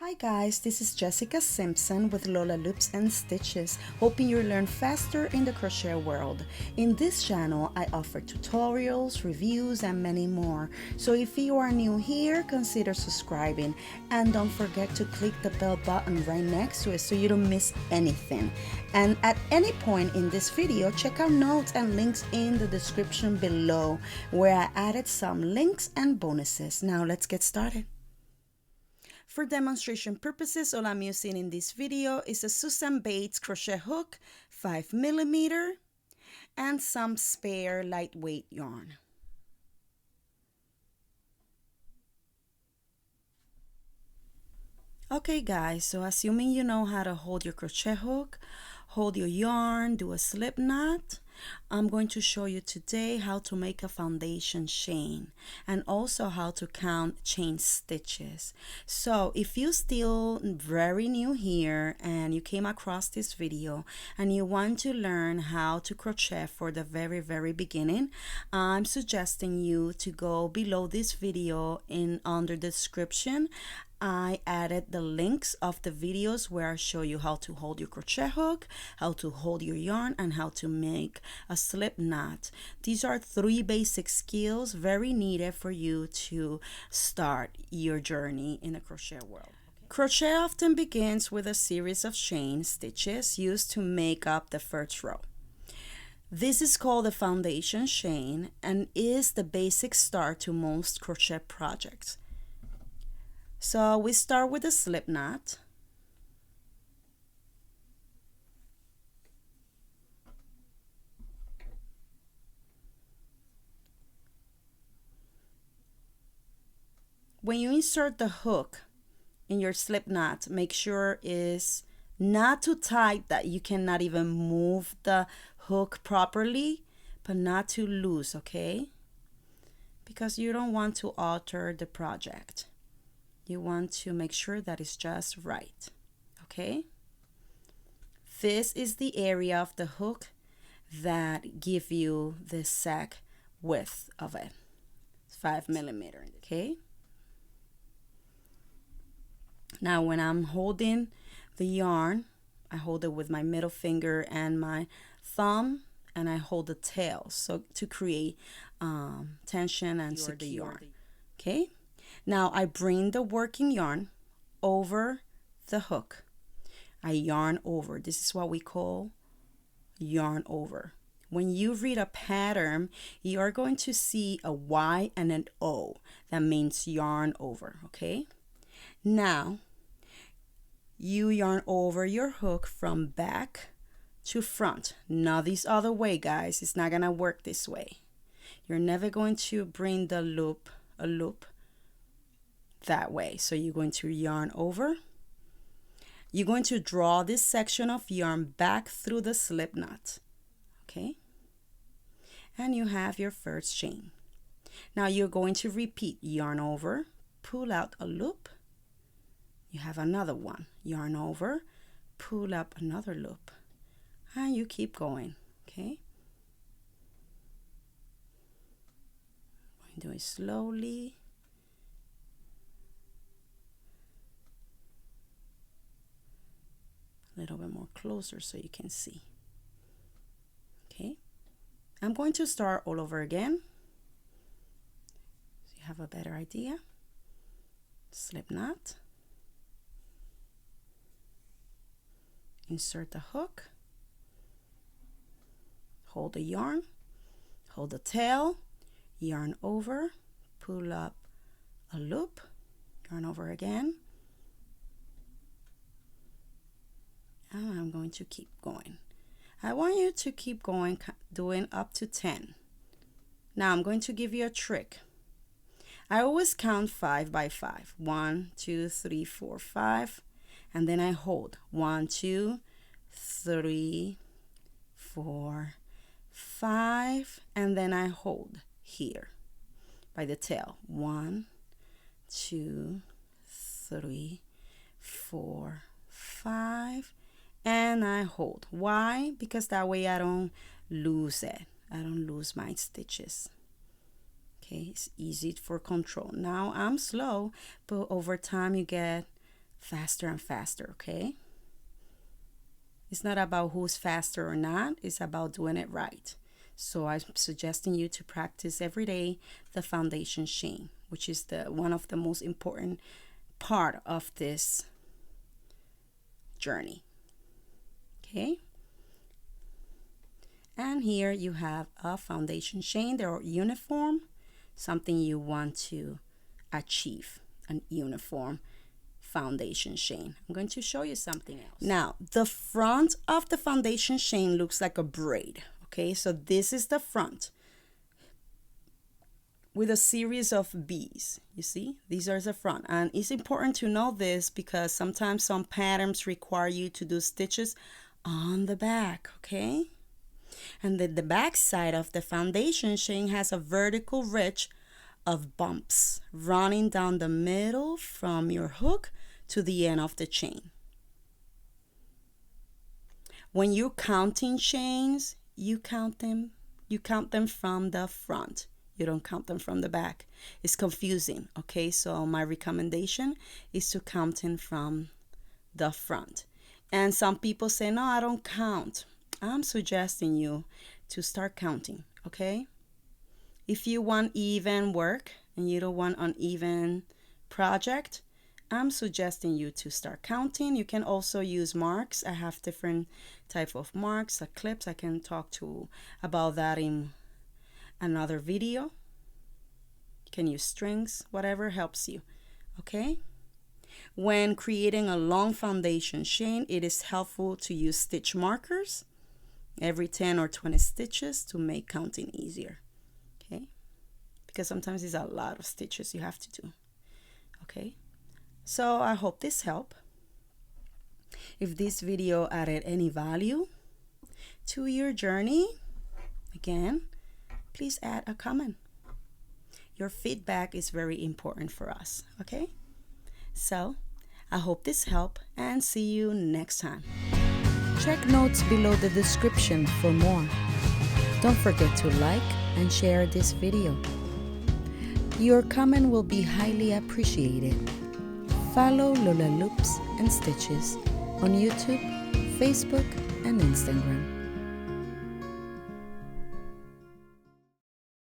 Hi guys, this is Jessica Simpson with Lola Loops and Stitches, hoping you learn faster in the crochet world. In this channel, I offer tutorials, reviews, and many more. So if you are new here, consider subscribing and don't forget to click the bell button right next to it so you don't miss anything. And at any point in this video, check out notes and links in the description below where I added some links and bonuses. Now let's get started. For demonstration purposes, all I'm using in this video is a Susan Bates crochet hook, 5mm, and some spare lightweight yarn. Okay guys, so assuming you know how to hold your crochet hook, hold your yarn, do a slip knot, I'm going to show you today how to make a foundation chain and also how to count chain stitches. So if you're still very new here and you came across this video and you want to learn how to crochet for the very beginning, I'm suggesting you to go below this video under the description. I added the links of the videos where I show you how to hold your crochet hook, how to hold your yarn, and how to make a slip knot. These are 3 basic skills very needed for you to start your journey in the crochet world. Crochet often begins with a series of chain stitches used to make up the first row. This is called the foundation chain and is the basic start to most crochet projects. So we start with a slip knot. When you insert the hook in your slip knot, make sure it's not too tight that you cannot even move the hook properly, but not too loose, okay? Because you don't want to alter the project. You want to make sure that it's just right, okay? This is the area of the hook that give you the exact width of it. It's 5mm, okay? Now when I'm holding the yarn, I hold it with my middle finger and my thumb, and I hold the tail so to create tension and secure the yarn, okay? Now I bring the working yarn over the hook. I yarn over. This is what we call yarn over. When you read a pattern, you are going to see a Y and an O. That means yarn over, okay? Now you yarn over your hook from back to front. Not this other way, guys. It's not gonna work this way. You're never going to bring the loop, a loop, that way. So you're going to yarn over. You're going to draw this section of yarn back through the slip knot, okay? And you have your first chain. Now you're going to repeat yarn over, pull out a loop. You have another one, yarn over, pull up another loop, and you keep going, okay? Do it slowly. A little bit more closer so you can see. Okay, I'm going to start all over again so you have a better idea. Slip knot, insert the hook, hold the yarn, hold the tail, yarn over, pull up a loop, yarn over again, and I'm going to keep going. I want you to keep going, doing up to 10. Now I'm going to give you a trick. I always count 5 by 5. 1, 2, 3, 4, 5, and then I hold 1, 2, 3, 4, 5, and then I hold here by the tail. 1, 2, 3, 4, 5. And I hold. Why? Because that way I don't lose it. I don't lose my stitches. Okay, it's easy for control. Now I'm slow, but over time you get faster and faster, okay? It's not about who's faster or not, it's about doing it right. So I'm suggesting you to practice every day the foundation chain, which is one of the most important part of this journey. Okay? And here you have a foundation chain. They're uniform, something you want to achieve, an uniform foundation chain. I'm going to show you something else. Now, the front of the foundation chain looks like a braid. Okay, so this is the front with a series of bees. You see, these are the front, and it's important to know this because sometimes some patterns require you to do stitches on the back. Okay, and the back side of the foundation chain has a vertical ridge of bumps running down the middle from your hook to the end of the chain. When you're counting chains, you count them from the front. You don't count them from the back. It's confusing, okay? So my recommendation is to count them from the front. And some people say, no, I don't count. I'm suggesting you to start counting, okay? If you want even work and you don't want uneven project, I'm suggesting you to start counting. You can also use marks. I have different type of marks, clips. I can talk about that in another video. You can use strings, whatever helps you, okay? When creating a long foundation chain, it is helpful to use stitch markers every 10 or 20 stitches to make counting easier, okay? Because sometimes it's a lot of stitches you have to do, okay? So I hope this helped. If this video added any value to your journey, again, please add a comment. Your feedback is very important for us, okay? So I hope this helped and see you next time. Check notes below the description for more. Don't forget to like and share this video. Your comment will be highly appreciated. Follow Lola Loops and Stitches on YouTube, Facebook, and Instagram.